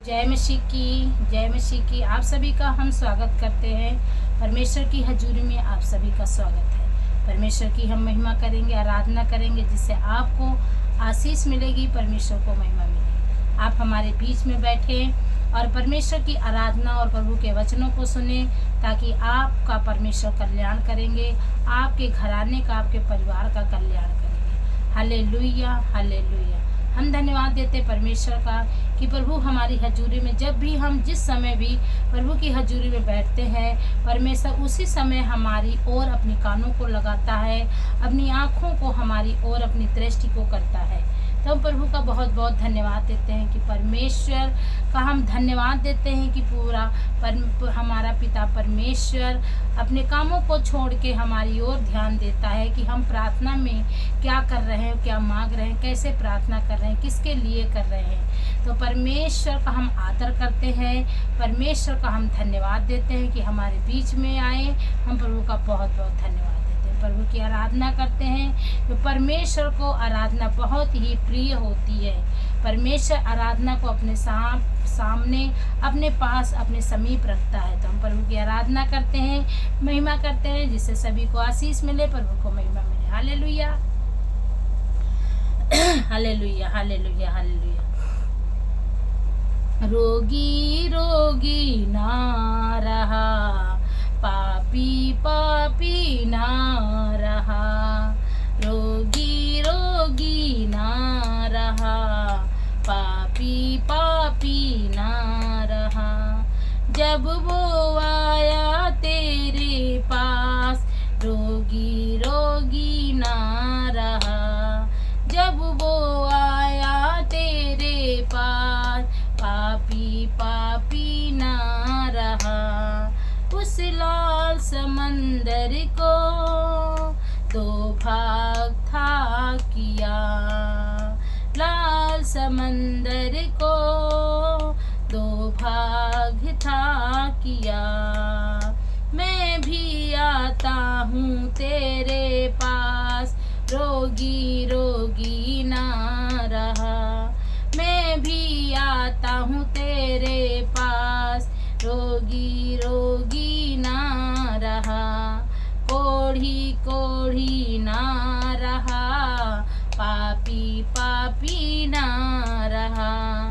जय मसीह की आप सभी का हम स्वागत करते हैं। परमेश्वर की हजूरी में आप सभी का स्वागत है। परमेश्वर की हम महिमा करेंगे, आराधना करेंगे, जिससे आपको आशीष मिलेगी, परमेश्वर को महिमा मिलेगी। आप हमारे बीच में बैठे और परमेश्वर की आराधना और प्रभु के वचनों को सुने, ताकि आपका परमेश्वर कल्याण करेंगे, आपके घराने का, आपके परिवार का कल्याण करेंगे। Hallelujah, hallelujah. हम धन्यवाद देते परमेश्वर का कि प्रभु हमारी हजूरी में जब भी हम जिस समय भी प्रभु की हजूरी में बैठते हैं, परमेश्वर उसी समय हमारी ओर अपनी कानों को लगाता है, अपनी आँखों को हमारी ओर अपनी दृष्टि को करता है। तो हम प्रभु का बहुत बहुत धन्यवाद देते हैं कि परमेश्वर का हम धन्यवाद देते हैं कि हमारा पिता परमेश्वर अपने कामों को छोड़ के हमारी ओर ध्यान देता है कि हम प्रार्थना में क्या कर रहे हैं, क्या मांग रहे हैं, कैसे प्रार्थना कर रहे हैं, किसके लिए कर रहे हैं। तो परमेश्वर का हम आदर करते हैं, परमेश्वर का हम धन्यवाद देते हैं कि हमारे बीच में आए। हम प्रभु का बहुत बहुत धन्यवाद देते हैं, प्रभु की आराधना करते हैं। तो परमेश्वर को आराधना बहुत ही प्रिय होती है। परमेश्वर आराधना को अपने सामने, अपने पास, अपने समीप रखता है। तो हम प्रभु की आराधना करते हैं, महिमा करते हैं, जिससे सभी को आशीष मिले, प्रभु को महिमा मिले। Hallelujah, hallelujah, hallelujah, hallelujah. रोगी रोगी ना रहा, पापी पापी ना रहा, रोगी रोगी ना रहा, पापी पापी ना रहा। जब वो आया तेरे पास, रोगी रोगी ना रहा। जब वो आया तेरे पास, पापी पापी ना रहा। उस लाल समंदर को दो भाग था किया, लाल समंदर को दो भाग था किया। मैं भी आता हूँ तेरे पास, रोगी रोगी ना रहा। मैं भी आता हूँ तेरे पास, रोगी रोगी ना रहा। कोढ़ी कोढ़ी ना रहा, पापी पापी ना रहा।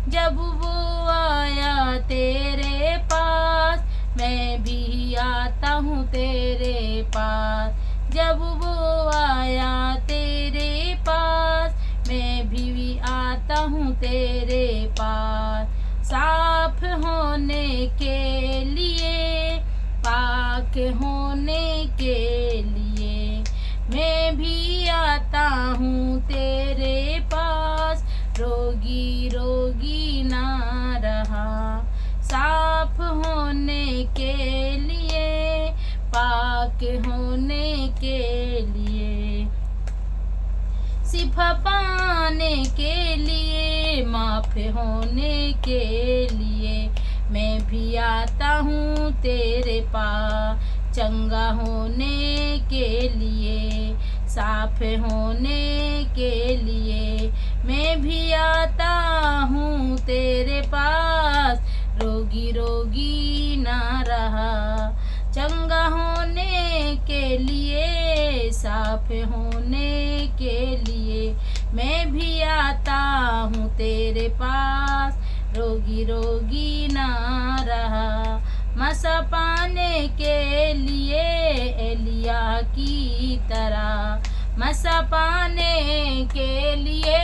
जब वो आया तेरे पास, मैं भी आता हूँ तेरे पास। जब वो आया तेरे पास, मैं भी आता हूँ तेरे पास। साफ होने के लिए, पाक होने के लिए, मैं भी आता हूँ तेरे पास, रोगी रोगी ना रहा। साफ होने के लिए, पाक होने के लिए, सिफा पाने के लिए, माफ होने के लिए, मैं भी आता हूँ तेरे पास। चंगा होने के लिए, साफ होने के लिए, मैं भी आता हूँ तेरे पास, रोगी रोगी ना रहा। चंगा होने के लिए, साफ होने के लिए, मैं भी आता हूँ तेरे पास, रोगी रोगी ना रहा। मसा पाने के लिए एलिया की तरह, मसा पाने के लिए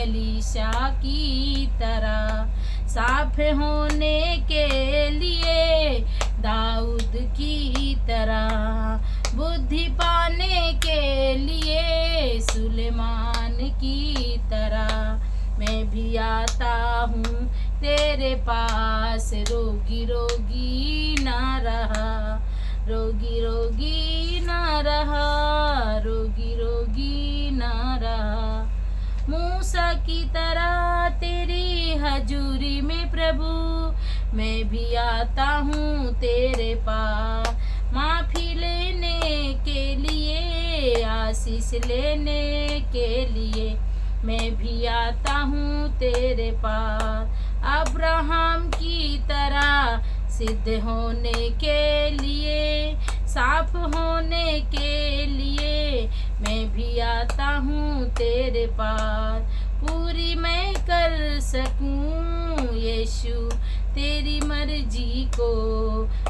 एलीशा की तरह, साफ होने के लिए दाऊद की तरह, बुद्धि पाने के लिए सुलेमान की तरह, मैं भी आता हूँ तेरे पास, रोगी रोगी ना रहा। रोगी रोगी ना रहा, रोगी रोगी ना रहा। मूसा की तरह तेरी हजूरी में प्रभु, मैं भी आता हूँ तेरे पास। माफ़ी लेने के लिए, आशीष लेने के लिए, मैं भी आता हूँ तेरे पास। अब्राहम की तरह सिद्ध होने के लिए, साफ होने के लिए मैं भी आता हूँ तेरे पास। पूरी मैं कर सकूँ यीशु तेरी मर्जी को,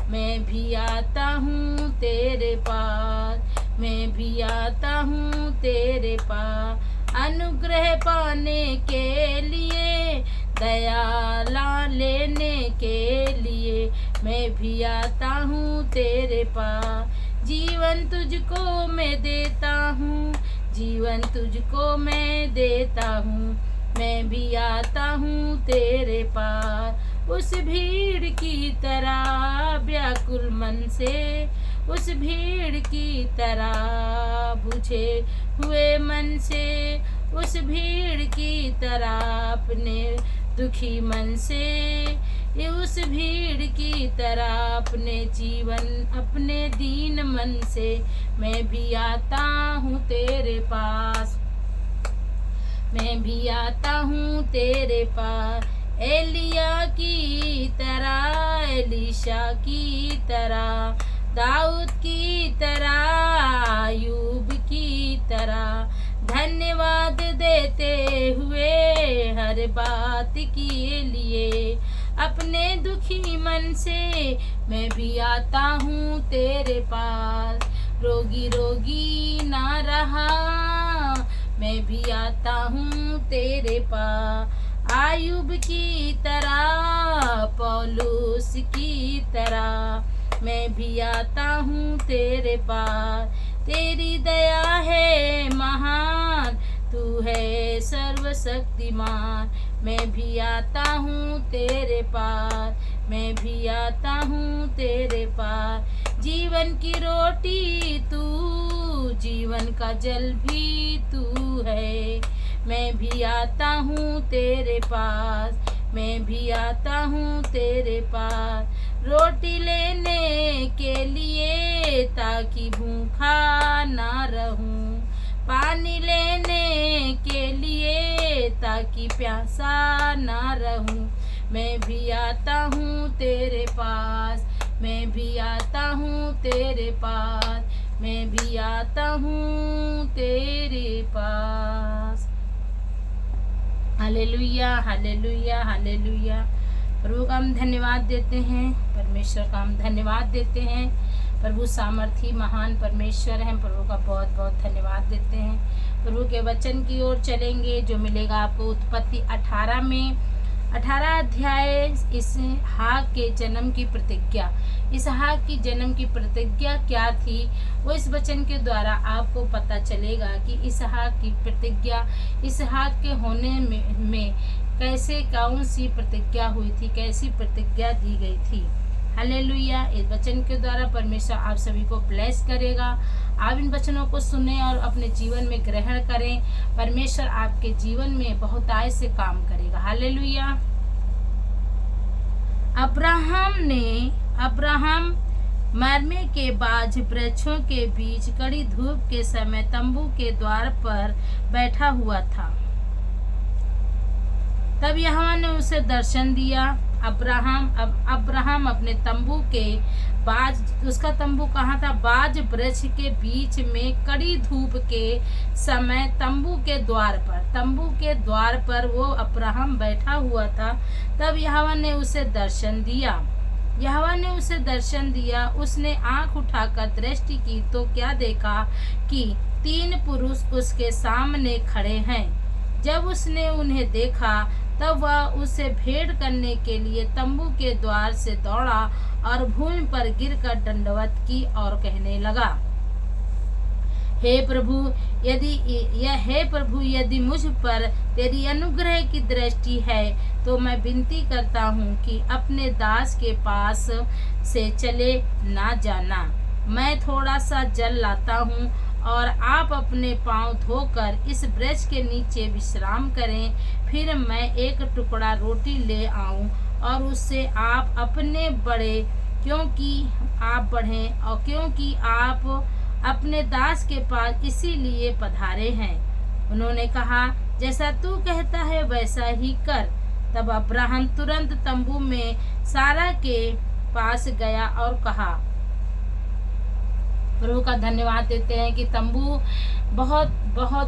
मैं भी आता हूँ तेरे पास, मैं भी आता हूँ तेरे पास। अनुग्रह पाने के लिए, दया लेने के लिए मैं भी आता हूँ तेरे पास। जीवन तुझको मैं देता हूँ, जीवन तुझको मैं देता हूँ, मैं भी आता हूँ तेरे पास। उस भीड़ की तरह व्याकुल मन से, उस भीड़ की तरह बुझे हुए मन से, उस भीड़ की तरह अपने दुखी मन से, ये उस भीड़ की तरह अपने जीवन, अपने दीन मन से मैं भी आता हूँ तेरे पास, मैं भी आता हूँ तेरे पास। एलिया की तरह, एलीशा की तरह, दाऊद की तरह, अय्यूब की तरह धन्यवाद देते हुए हर बात के लिए, अपने दुखी मन से मैं भी आता हूँ तेरे पास। रोगी रोगी ना रहा, मैं भी आता हूँ तेरे पास। अय्यूब की तरह, पौलुस की तरह मैं भी आता हूँ तेरे पास। तेरी दया है महान, तू है सर्वशक्तिमान, मैं भी आता हूँ तेरे पास, मैं भी आता हूँ तेरे पास। जीवन की रोटी तू, जीवन का जल भी तू है, मैं भी आता हूँ तेरे पास, मैं भी आता हूँ तेरे पास। रोटी लेने के लिए ताकि भूखा ना रहूं, पानी लेने के लिए ताकि प्यासा ना रहूं, मैं भी आता हूँ तेरे पास, मैं भी आता हूँ तेरे पास, मैं भी आता हूँ तेरे पास। Hallelujah, hallelujah, hallelujah. प्रभु का हम धन्यवाद देते हैं, परमेश्वर का हम धन्यवाद देते हैं। प्रभु सामर्थी महान परमेश्वर हैं, प्रभु का बहुत बहुत धन्यवाद देते हैं। प्रभु के वचन की ओर चलेंगे जो मिलेगा आपको उत्पत्ति 18 में, 18 अध्याय इसहाक के जन्म की प्रतिज्ञा। इसहाक की जन्म की प्रतिज्ञा क्या थी, वो इस वचन के द्वारा आपको पता चलेगा कि इसहाक की प्रतिज्ञा, इसहाक के होने में कैसे कौन सी प्रतिज्ञा हुई थी, कैसी प्रतिज्ञा दी गई थी। हालेलुया। इस वचन के द्वारा परमेश्वर आप सभी को ब्लेस करेगा। आप इन वचनों को सुने और अपने जीवन में ग्रहण करें। परमेश्वर आपके जीवन में बहुतायत से काम करेगा। हालेलुया। अब्राहम मरने के बाद वृक्षों के बीच कड़ी धूप के समय तंबू के द्वार पर बैठा हुआ था। तब यहोवा ने उसे दर्शन दिया। अब्राहम अपने तंबू के बाज, उसका तंबू कहाँ था? बाज वृक्ष के बीच में कड़ी धूप के समय तंबू के द्वार पर वो अब्राहम बैठा हुआ था। तब यहोवा ने उसे दर्शन दिया। उसने आंख उठाकर दृष्टि की तो क्या देखा कि 3 पुरुष उसके सामने खड़े हैं। जब उसने उन्हें देखा तब वह उसे भेंट करने के लिए तंबू के द्वार से दौड़ा और भूमि पर गिरकर दंडवत की और कहने लगा, हे प्रभु यदि मुझ पर तेरी अनुग्रह की दृष्टि है तो मैं विनती करता हूँ कि अपने दास के पास से चले ना जाना। मैं थोड़ा सा जल लाता हूँ और आप अपने पांव धोकर इस वृक्ष के नीचे विश्राम करें। फिर मैं एक टुकड़ा रोटी ले आऊं और उससे आप अपने बढ़े, क्योंकि आप अपने दास के पास इसीलिए पधारे हैं। उन्होंने कहा, जैसा तू कहता है वैसा ही कर। तब अब्राहम तुरंत तंबू में सारा के पास गया और कहा, प्रभु का धन्यवाद देते हैं कि तंबू बहुत बहुत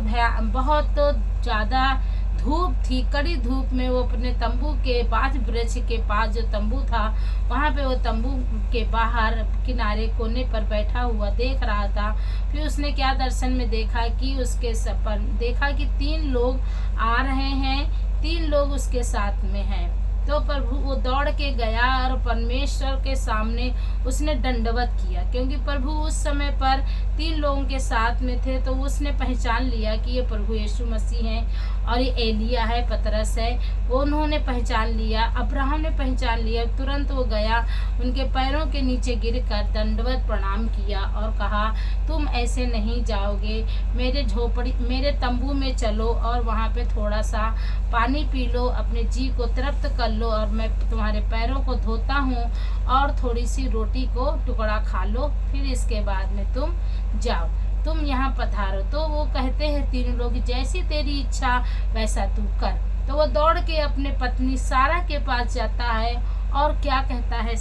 बहुत ज़्यादा धूप थी, कड़ी धूप में वो अपने तंबू के बाज वृक्ष के पास जो तंबू था वहाँ पे वो तंबू के बाहर किनारे कोने पर बैठा हुआ देख रहा था। फिर उसने क्या दर्शन में देखा कि उसके सपर देखा कि 3 लोग आ रहे हैं, 3 लोग उसके साथ में हैं। तो प्रभु वो दौड़ के गया और परमेश्वर के सामने उसने दंडवत किया, क्योंकि प्रभु उस समय पर 3 लोगों के साथ में थे। तो उसने पहचान लिया कि ये प्रभु यीशु मसीह हैं और ये एलिया है, पतरस है। वो उन्होंने पहचान लिया, अब्राहम ने पहचान लिया। तुरंत वो गया, उनके पैरों के नीचे गिरकर दंडवत प्रणाम किया और कहा, तुम ऐसे नहीं जाओगे, मेरे तंबू में चलो और वहाँ पे थोड़ा सा पानी पी लो, अपने जी को तृप्त कर लो, और मैं तुम्हारे पैरों को धोता हूँ और थोड़ी सी रोटी को टुकड़ा खा लो, फिर इसके बाद में तुम जाओ, तुम यहाँ पधारो। तो वो कहते हैं 3 लोग, जैसी तेरी इच्छा वैसा तू कर। तो वो दौड़ के अपने पत्नी सारा के पास जाता है और क्या कहता है,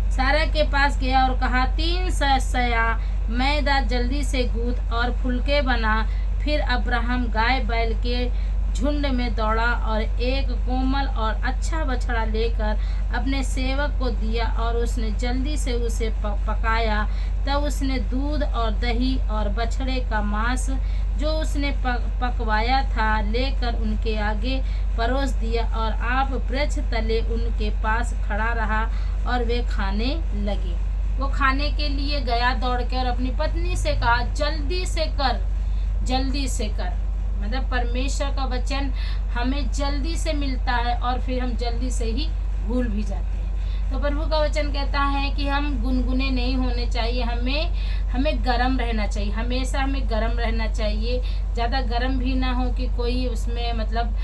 सारा के पास गया और कहा, 3 सया मैदा जल्दी से गूंथ और फुलके बना। फिर अब्राहम गाय बैल के झुंड में दौड़ा और एक कोमल और अच्छा बछड़ा लेकर अपने सेवक को दिया और उसने जल्दी से उसे पकाया। तब उसने दूध और दही और बछड़े का मांस जो उसने पकवाया था लेकर उनके आगे परोस दिया, और आप वृक्ष तले उनके पास खड़ा रहा और वे खाने लगे। वो खाने के लिए गया दौड़ के और अपनी पत्नी से कहा, जल्दी से कर, जल्दी से कर। मतलब परमेश्वर का वचन हमें जल्दी से मिलता है और फिर हम जल्दी से ही भूल भी जाते हैं। तो प्रभु का वचन कहता है कि हम गुनगुने नहीं होने चाहिए, हमें गर्म रहना चाहिए, हमेशा हमें गर्म रहना चाहिए। ज़्यादा गर्म भी ना हो कि कोई उसमें मतलब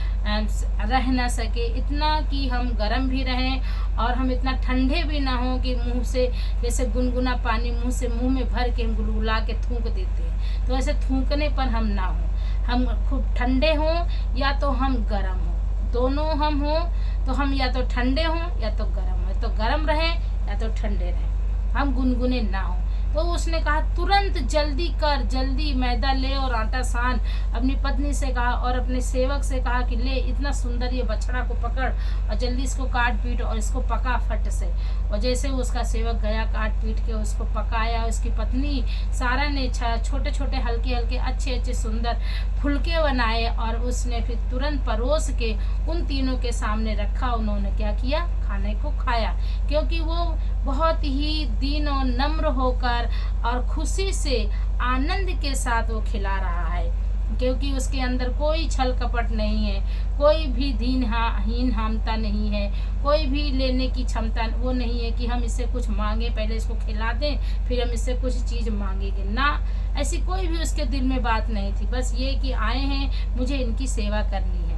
रह ना सके, इतना कि हम गर्म भी रहें और हम इतना ठंडे भी ना हो कि मुंह से जैसे गुनगुना पानी मुंह में भर के हम गुलगुला के थूक देते हैं, तो ऐसे थूकने पर हम ना हो। हम खूब ठंडे हों या तो हम गर्म हों, दोनों हम हों, तो हम या तो ठंडे हों या तो गर्म हों, तो गर्म रहें या तो ठंडे रहें, हम गुनगुने ना हों। तो उसने कहा, तुरंत जल्दी कर, जल्दी मैदा ले और आटा सान। अपनी पत्नी से कहा और अपने सेवक से कहा कि ले इतना सुंदर ये बछड़ा को पकड़ और जल्दी इसको काट पीट और इसको पका फट से। और जैसे उसका सेवक गया काट पीट के उसको पकाया, उसकी पत्नी सारा ने छोटे छोटे हल्के हल्के अच्छे अच्छे सुंदर फुलके बनाए और उसने फिर तुरंत परोस के उन तीनों के सामने रखा। उन्होंने क्या किया, खाने को खाया, क्योंकि वो बहुत ही दीन और नम्र होकर और खुशी से आनंद के साथ वो खिला रहा है, क्योंकि उसके अंदर कोई छल कपट नहीं है, कोई भी हीन हामता नहीं है, कोई भी लेने की क्षमता वो नहीं है कि हम इससे कुछ मांगे, पहले इसको खिला दें फिर हम इससे कुछ चीज़ मांगेंगे ना। ऐसी कोई भी उसके दिल में बात नहीं थी, बस ये कि आए हैं मुझे इनकी सेवा करनी है।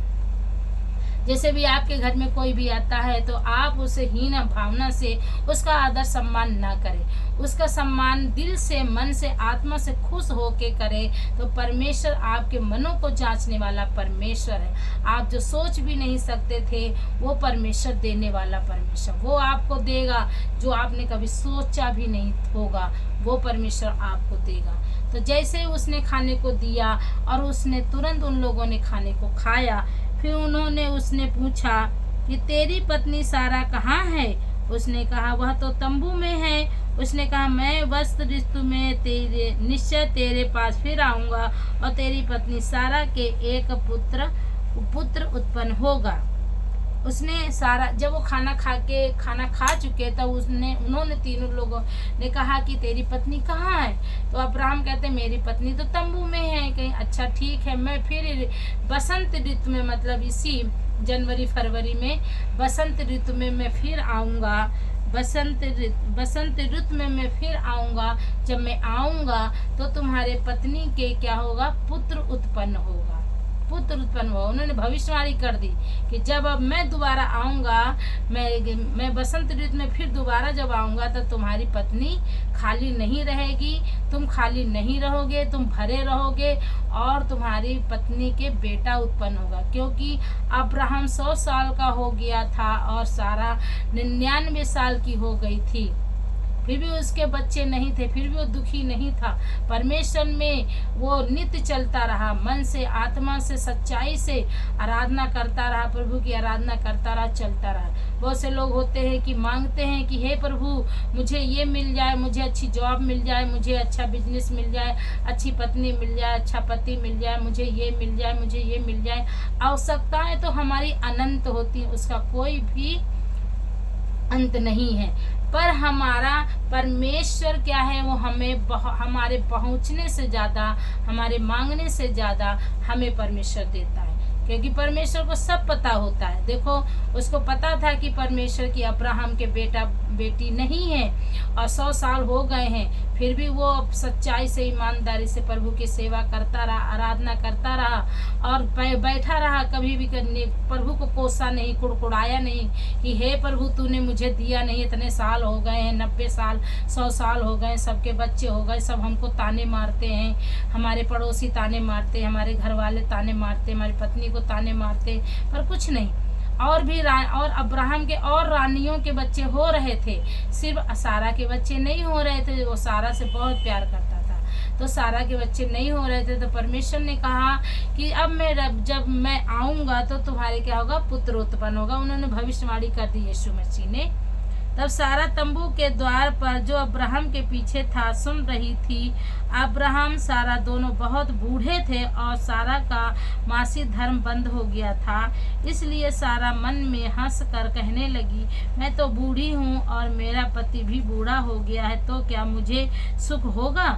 जैसे भी आपके घर में कोई भी आता है तो आप उसे हीन भावना से उसका आदर सम्मान ना करें, उसका सम्मान दिल से, मन से, आत्मा से खुश होके करें। तो परमेश्वर आपके मनों को जांचने वाला परमेश्वर है। आप जो सोच भी नहीं सकते थे वो परमेश्वर देने वाला परमेश्वर, वो आपको देगा। जो आपने कभी सोचा भी नहीं होगा वो परमेश्वर आपको देगा। तो जैसे उसने खाने को दिया और उसने तुरंत उन लोगों ने खाने को खाया। फिर उसने पूछा कि तेरी पत्नी सारा कहाँ है? उसने कहा वह तो तंबू में है। उसने कहा मैं वस्त्र ऋतु में निश्चय तेरे पास फिर आऊँगा और तेरी पत्नी सारा के एक पुत्र उत्पन्न होगा। उसने सारा जब वो खाना खा चुके तब उन्होंने तीनों लोगों ने कहा कि तेरी पत्नी कहाँ है? तो अब्राहम कहते मेरी पत्नी तो तंबू में है। कहीं अच्छा ठीक है, मैं फिर बसंत ऋतु में, मतलब इसी जनवरी फरवरी में बसंत ऋतु में मैं फिर आऊँगा। बसंत ऋतु में मैं फिर आऊँगा। जब मैं आऊँगा तो तुम्हारे पत्नी के क्या होगा? पुत्र उत्पन्न होगा। पुत्र उत्पन्न हुआ। उन्होंने भविष्यवाणी कर दी कि जब अब मैं दोबारा आऊँगा, मैं बसंत ऋतु में फिर दोबारा जब आऊँगा तो तुम्हारी पत्नी खाली नहीं रहेगी, तुम खाली नहीं रहोगे, तुम भरे रहोगे और तुम्हारी पत्नी के बेटा उत्पन्न होगा। क्योंकि अब्राहम 100 साल का हो गया था और सारा 99 साल की हो गई थी, फिर भी उसके बच्चे नहीं थे, फिर भी वो दुखी नहीं था। परमेश्वर में वो नित्य चलता रहा, मन से, आत्मा से, सच्चाई से आराधना करता रहा, प्रभु की आराधना करता रहा, चलता रहा। बहुत से लोग होते हैं कि मांगते हैं कि हे प्रभु मुझे ये मिल जाए, मुझे अच्छी जॉब मिल जाए, मुझे अच्छा बिजनेस मिल जाए, अच्छी पत्नी मिल जाए, अच्छा पति मिल जाए, मुझे ये मिल जाए, मुझे ये मिल जाए। आवश्यकताएं तो हमारी अनंत होती हैं, उसका कोई भी अंत नहीं है। पर हमारा परमेश्वर क्या है, वो हमें हमारे पहुंचने से ज़्यादा, हमारे मांगने से ज़्यादा हमें परमेश्वर देता है। क्योंकि परमेश्वर को सब पता होता है। देखो उसको पता था कि परमेश्वर की अब्राहम के बेटा बेटी नहीं है और 100 साल हो गए हैं, फिर भी वो सच्चाई से, ईमानदारी से प्रभु की सेवा करता रहा, आराधना करता रहा और बैठा रहा। कभी भी प्रभु को कोसा नहीं, कुड़कुड़ाया नहीं कि हे प्रभु तूने मुझे दिया नहीं, इतने साल हो गए हैं, 90 साल 100 साल हो गए, सबके बच्चे हो गए, सब हमको ताने मारते हैं, हमारे पड़ोसी ताने मारते हैं, हमारे घर वाले ताने मारते, हमारी पत्नी को ताने मारते, पर कुछ नहीं। और अब्राहम के और रानियों के बच्चे हो रहे थे, सिर्फ सारा के बच्चे नहीं हो रहे थे। वो सारा से बहुत प्यार करता था, तो सारा के बच्चे नहीं हो रहे थे। तो परमेश्वर ने कहा कि अब जब मैं आऊँगा तो तुम्हारे क्या होगा, पुत्र उत्पन्न होगा। उन्होंने भविष्यवाणी कर दी यीशु मसीह ने। तब सारा तंबू के द्वार पर जो अब्राहम के पीछे था सुन रही थी। अब्राहम सारा दोनों बहुत बूढ़े थे और सारा का मासिक धर्म बंद हो गया था। इसलिए सारा मन में हंस कर कहने लगी, मैं तो बूढ़ी हूँ और मेरा पति भी बूढ़ा हो गया है, तो क्या मुझे सुख होगा?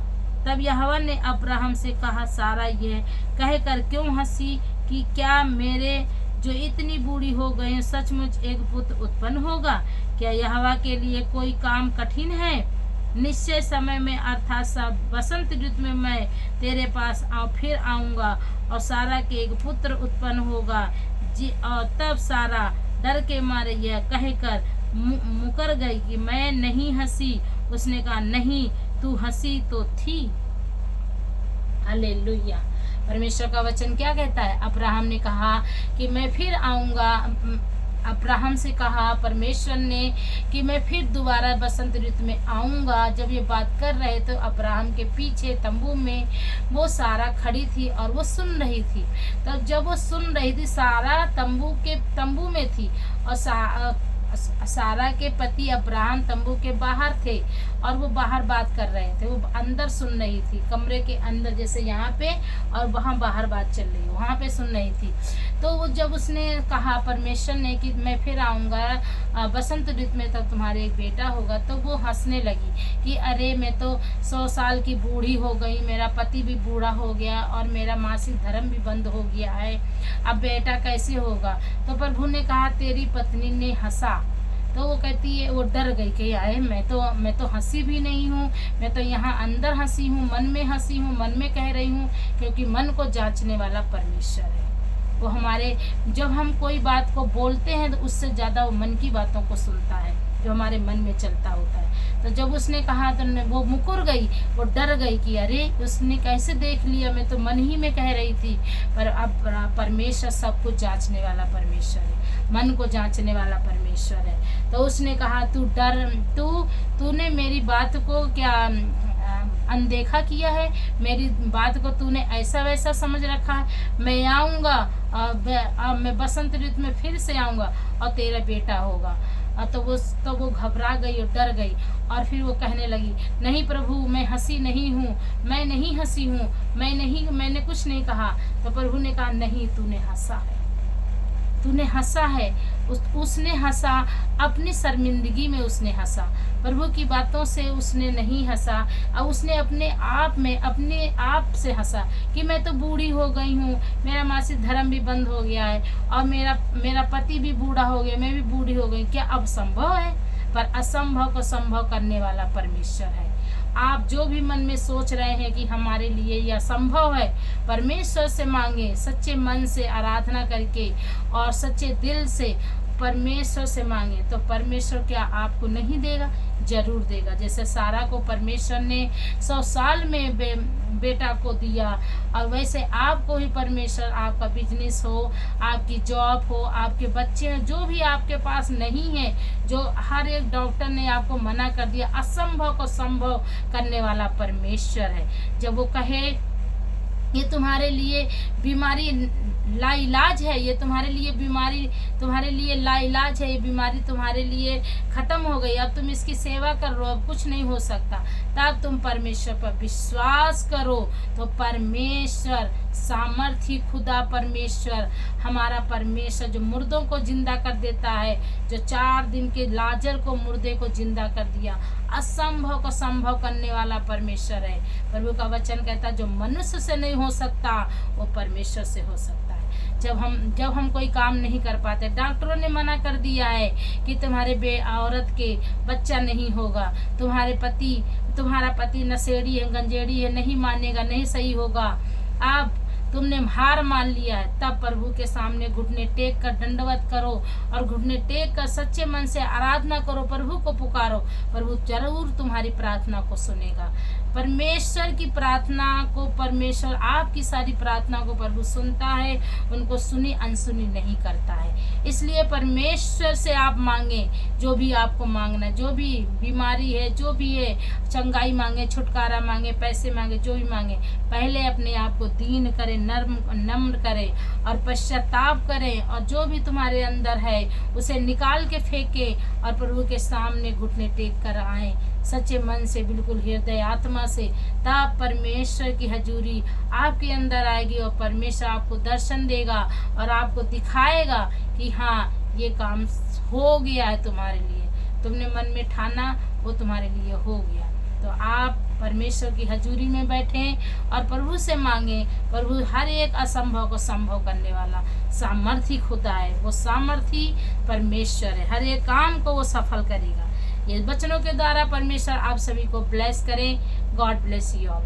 तब यहोवा ने अब्राहम से कहा, सारा यह कहकर क्यों हंसी कि क्या मेरे जो इतनी बूढ़ी हो गई सचमुच एक पुत्र उत्पन्न होगा? क्या यहोवा के लिए कोई काम कठिन है? निश्चय समय में अर्थात सब बसंत ऋतु में मैं तेरे पास फिर आऊँगा और सारा के एक पुत्र उत्पन्न होगा। और तब सारा डर के मारे यह कहकर मुकर गई कि मैं नहीं हंसी। उसने कहा, नहीं तू हंसी तो थी। हालेलुया। परमेश्वर का वचन क्या कहता है? अब्राहम ने कहा कि मैं फिर आऊँगा। अब्राहम से कहा परमेश्वर ने कि मैं फिर दोबारा बसंत ऋतु में आऊँगा। जब ये बात कर रहे तो अब्राहम के पीछे तंबू में वो सारा खड़ी थी और वो सुन रही थी। तब जब वो सुन रही थी, सारा तंबू में थी और सारा के पति अब्राहम तंबू के बाहर थे और वो बाहर बात कर रहे थे। वो अंदर सुन रही थी, कमरे के अंदर, जैसे यहाँ पे, और वहाँ बाहर बात चल रही, वहाँ पे सुन रही थी। तो वो जब उसने कहा परमेश्वर ने कि मैं फिर आऊँगा बसंत ऋतु में, तब तुम्हारे एक बेटा होगा, तो वो हंसने लगी कि अरे मैं तो 100 साल की बूढ़ी हो गई, मेरा पति भी बूढ़ा हो गया और मेरा मासिक धर्म भी बंद हो गया है, अब बेटा कैसे होगा? तो प्रभु ने कहा तेरी पत्नी ने हंसा। तो वो कहती है, वो डर गई कि आए मैं तो हंसी भी नहीं हूँ, मैं तो यहाँ अंदर हंसी हूँ, मन में हंसी हूँ, मन में कह रही हूँ, क्योंकि मन को जांचने वाला परमेश्वर है। वो हमारे, जब हम कोई बात को बोलते हैं तो उससे ज़्यादा वो मन की बातों को सुनता है जो हमारे मन में चलता होता है। तो जब उसने कहा तो वो मुकर गई, वो डर गई कि अरे उसने कैसे देख लिया, मैं तो मन ही में कह रही थी। पर अब परमेश्वर सब कुछ जांचने वाला परमेश्वर है, मन को जांचने वाला परमेश्वर है। तो उसने कहा तूने मेरी बात को क्या अनदेखा किया है? मेरी बात को तूने ऐसा वैसा समझ रखा है? मैं आऊँगा, अब मैं बसंत ऋतु में फिर से आऊँगा और तेरा बेटा होगा। तो वो घबरा गई और डर गई और फिर वो कहने लगी, नहीं प्रभु मैं हंसी नहीं हूँ, मैं नहीं हंसी हूँ, मैंने कुछ नहीं कहा। तो प्रभु ने कहा नहीं, तूने हंसा है, तूने हंसा है। उसने हंसा, अपनी शर्मिंदगी में उसने हंसा, प्रभु की बातों से उसने नहीं हंसा। अब उसने अपने आप से हंसा कि मैं तो बूढ़ी हो गई हूँ, मेरा मासिक धर्म भी बंद हो गया है और मेरा पति भी बूढ़ा हो गया, मैं भी बूढ़ी हो गई, क्या अब संभव है? पर असंभव को संभव करने वाला परमेश्वर है। आप जो भी मन में सोच रहे हैं कि हमारे लिए यह संभव है, परमेश्वर से मांगे, सच्चे मन से आराधना करके और सच्चे दिल से परमेश्वर से मांगे तो परमेश्वर क्या आपको नहीं देगा? जरूर देगा। जैसे सारा को परमेश्वर ने 100 साल में बेटा को दिया, और वैसे आपको ही परमेश्वर, आपका बिजनेस हो, आपकी जॉब हो, आपके बच्चे हैं, जो भी आपके पास नहीं है, जो हर एक डॉक्टर ने आपको मना कर दिया, असंभव को संभव करने वाला परमेश्वर है। जब वो कहे ये तुम्हारे लिए बीमारी लाइलाज है, ये तुम्हारे लिए बीमारी तुम्हारे लिए लाइलाज है, ये बीमारी तुम्हारे लिए खत्म हो गई, अब तुम इसकी सेवा कर लो, अब कुछ नहीं हो सकता, तब तुम परमेश्वर पर विश्वास करो तो परमेश्वर, सामर्थी खुदा परमेश्वर, हमारा परमेश्वर जो मुर्दों को जिंदा कर देता है, जो 4 दिन के लाजर को, मुर्दे को जिंदा कर दिया, असंभव को संभव करने वाला परमेश्वर है। प्रभु का वचन कहता है जो मनुष्य से नहीं हो सकता वो परमेश्वर से हो सकता है। जब हम कोई काम नहीं कर पाते, डॉक्टरों ने मना कर दिया है कि तुम्हारे औरत के बच्चा नहीं होगा, तुम्हारा पति नशेड़ी है, गंजेड़ी है, नहीं मानेगा, नहीं सही होगा, आप तुमने हार मान लिया है, तब प्रभु के सामने घुटने टेक कर दंडवत करो और घुटने टेक कर सच्चे मन से आराधना करो, प्रभु को पुकारो, प्रभु जरूर तुम्हारी प्रार्थना को सुनेगा। परमेश्वर की प्रार्थना को परमेश्वर, आपकी सारी प्रार्थना को प्रभु सुनता है, उनको सुनी अनसुनी नहीं करता है। इसलिए परमेश्वर से आप मांगे जो भी आपको मांगना, जो भी बीमारी है, जो भी है, चंगाई मांगे, छुटकारा मांगे, पैसे मांगे, जो भी मांगे, पहले अपने आप को दीन करें, नम्र करें और पश्चाताप करें, और जो भी तुम्हारे अंदर है उसे निकाल के फेंके और प्रभु के सामने घुटने टेक कर आए सच्चे मन से, बिल्कुल हृदय आत्मा से, तब परमेश्वर की हजूरी आपके अंदर आएगी और परमेश्वर आपको दर्शन देगा और आपको दिखाएगा कि हाँ ये काम हो गया है तुम्हारे लिए, तुमने मन में ठाना वो तुम्हारे लिए हो गया। तो आप परमेश्वर की हजूरी में बैठें और प्रभु से मांगें। प्रभु हर एक असंभव को संभव करने वाला सामर्थी खुदा है, वो सामर्थी परमेश्वर है, हर एक काम को वो सफल करेगा। ये वचनों के द्वारा परमेश्वर आप सभी को ब्लेस करें। God bless you all.